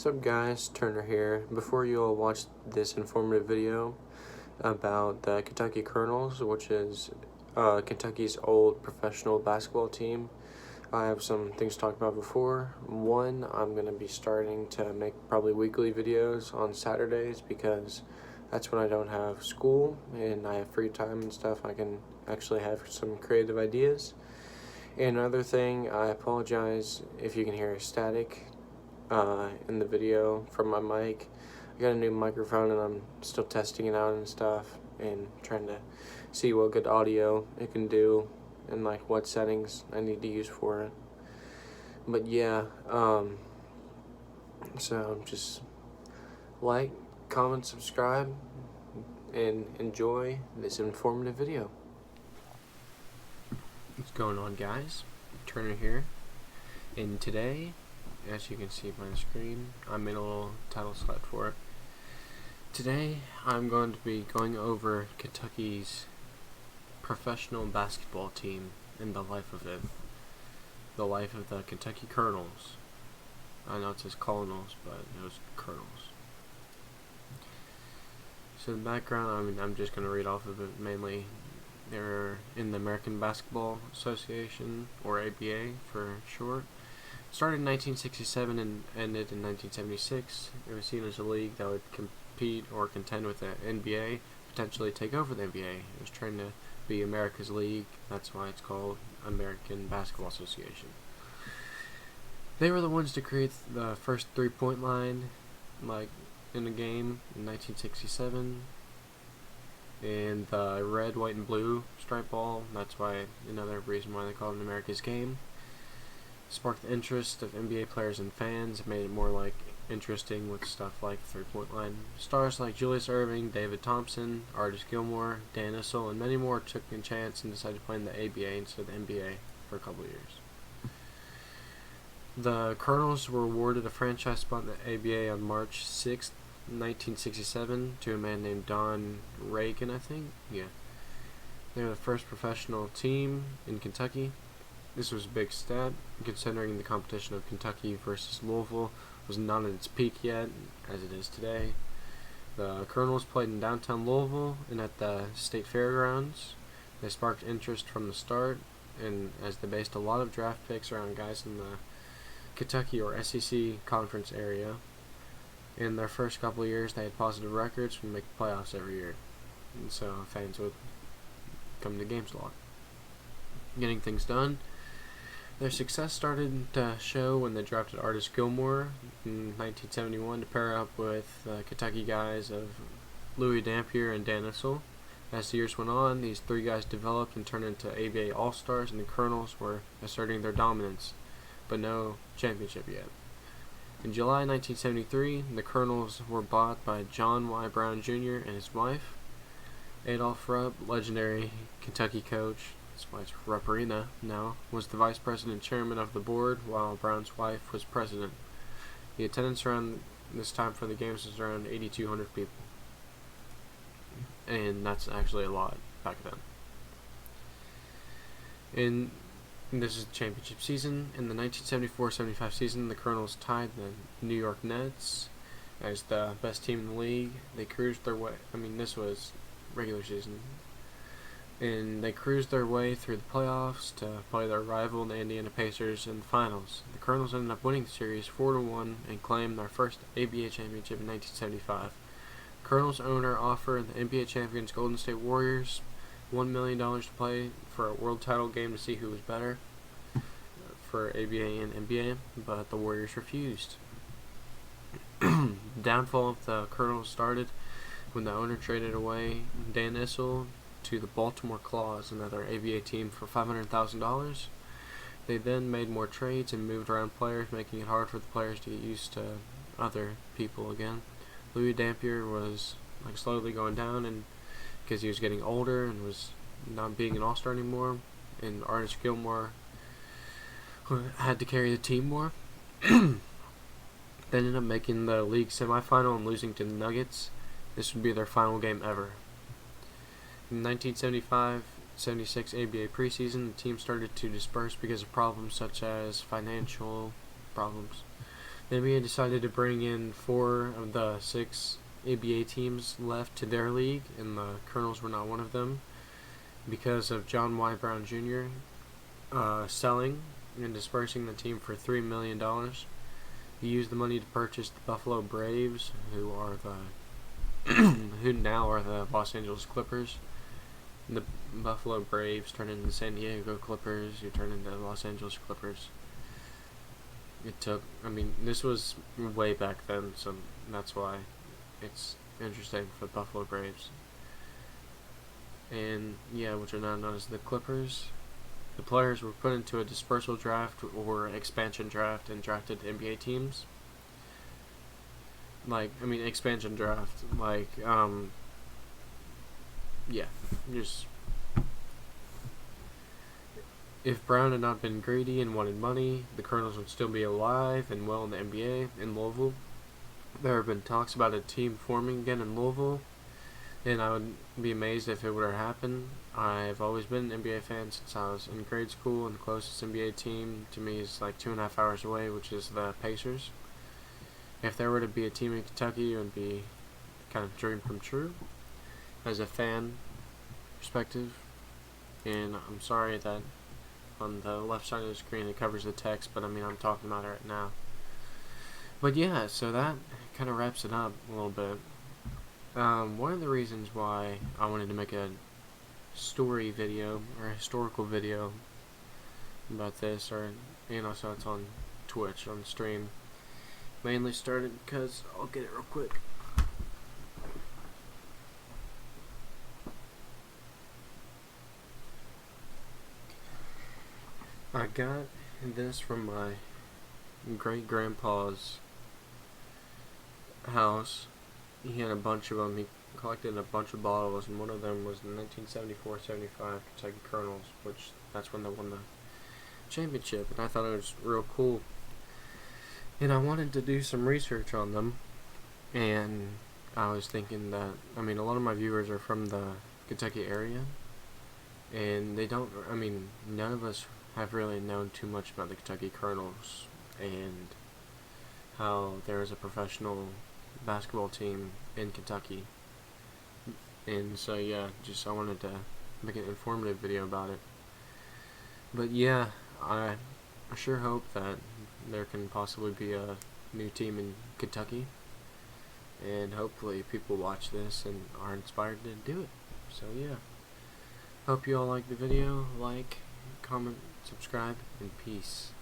What's up guys, Turner here. Before you all watch this informative video about the Kentucky Colonels, which is Kentucky's old professional basketball team, I have some things to talk about before. One, I'm going to be starting to make probably weekly videos on Saturdays because that's when I don't have school and I have free time and stuff. I can actually have some creative ideas. And another thing, I apologize if you can hear static in the video from my mic. I got a new microphone and I'm still testing it out and stuff and trying to see what good audio it can do and like what settings I need to use for it. But yeah, so just like, comment, subscribe, and enjoy this informative video. What's going on guys? Turner here, and today, as you can see by the screen, I made a little title slide for it. Today, I'm going to be going over Kentucky's professional basketball team and the life of it. The life of the Kentucky Colonels. I know it says Colonels, but it was Colonels. So the background, I'm just going to read off of it mainly. They're in the American Basketball Association, or ABA for short. Started in 1967 and ended in 1976. It was seen as a league that would compete or contend with the NBA, potentially take over the NBA. It was trying to be America's league. That's why it's called American Basketball Association. They were the ones to create the first three-point line, like in the game in 1967, and the red, white, and blue stripe ball. That's why another reason why they call it America's game. Sparked the interest of NBA players and fans, made it more like interesting with stuff like three-point line. Stars like Julius Erving, David Thompson, Artis Gilmore, Dan Issel, and many more took a chance and decided to play in the ABA instead of the NBA for a couple of years. The Colonels were awarded a franchise spot in the ABA on March 6th, 1967 to a man named Don Reagan, I think. Yeah. They were the first professional team in Kentucky. This was a big step, considering the competition of Kentucky versus Louisville was not at its peak yet, as it is today. The Colonels played in downtown Louisville and at the State Fairgrounds. They sparked interest from the start, and as they based a lot of draft picks around guys in the Kentucky or SEC conference area. In their first couple of years, they had positive records and make playoffs every year, and so fans would come to games a lot. Getting things done. Their success started to show when they drafted Artis Gilmore in 1971 to pair up with the Kentucky guys of Louis Dampier and Dan Issel. As the years went on, these three guys developed and turned into ABA All-Stars, and the Colonels were asserting their dominance, but no championship yet. In July 1973, the Colonels were bought by John Y. Brown Jr. and his wife. Adolph Rupp, legendary Kentucky coach, that's why it's Rupp Arena now, was the vice president and chairman of the board, while Brown's wife was president. The attendance around this time for the games was around 8,200 people. And that's actually a lot back then. And this is the championship season. In the 1974-75 season, the Colonels tied the New York Nets as the best team in the league. They cruised their way. This was regular season. And they cruised their way through the playoffs to play their rival, the Indiana Pacers, in the finals. The Colonels ended up winning the series 4-1 and claimed their first ABA championship in 1975. The Colonels owner offered the NBA champions Golden State Warriors $1 million to play for a world title game to see who was better for ABA and NBA, but the Warriors refused. The downfall of the Colonels started when the owner traded away Dan Issel to the Baltimore Claws, another ABA team, for $500,000. They then made more trades and moved around players, making it hard for the players to get used to other people again. Louis Dampier was slowly going down, and because he was getting older and was not being an all-star anymore, and Artis Gilmore had to carry the team more. They ended up making the league semifinal and losing to the Nuggets. This would be their final game ever. In 1975-76 ABA preseason, the team started to disperse because of problems such as financial problems. The NBA decided to bring in 4 of the 6 ABA teams left to their league, and the Colonels were not one of them, because of John Y. Brown Jr. Selling and dispersing the team for $3 million. He used the money to purchase the Buffalo Braves, who are the who now are the Los Angeles Clippers. The Buffalo Braves turned into the San Diego Clippers, who turned into the Los Angeles Clippers. It took, this was way back then, so that's why it's interesting for the Buffalo Braves. And yeah, which are now known as the Clippers. The players were put into a dispersal draft or expansion draft and drafted NBA teams. Expansion draft, yeah, just if Brown had not been greedy and wanted money, the Colonels would still be alive and well in the NBA in Louisville. There have been talks about a team forming again in Louisville, and I would be amazed if it were to happen. I've always been an NBA fan since I was in grade school, and the closest NBA team to me is like 2.5 hours away, which is the Pacers. If there were to be a team in Kentucky, it would be kind of a dream come true as a fan perspective. And I'm sorry that on the left side of the screen it covers the text, but I'm talking about it right now. But yeah, so that kind of wraps it up a little bit. One of the reasons why I wanted to make a story video or a historical video about this, so it's on Twitch on stream, mainly started because I'll get it real quick. I got this from my great grandpa's house. He had a bunch of them. He collected a bunch of bottles, and one of them was the 1974-75 Kentucky Colonels, which that's when they won the championship, and I thought it was real cool. And I wanted to do some research on them, and I was thinking that, a lot of my viewers are from the Kentucky area, and they don't, none of us have really known too much about the Kentucky Colonels and how there is a professional basketball team in Kentucky. And so yeah, I wanted to make an informative video about it. But yeah, I sure hope that there can possibly be a new team in Kentucky, and hopefully people watch this and are inspired to do it. So yeah, hope you all like the video. Like, comment, subscribe, and peace.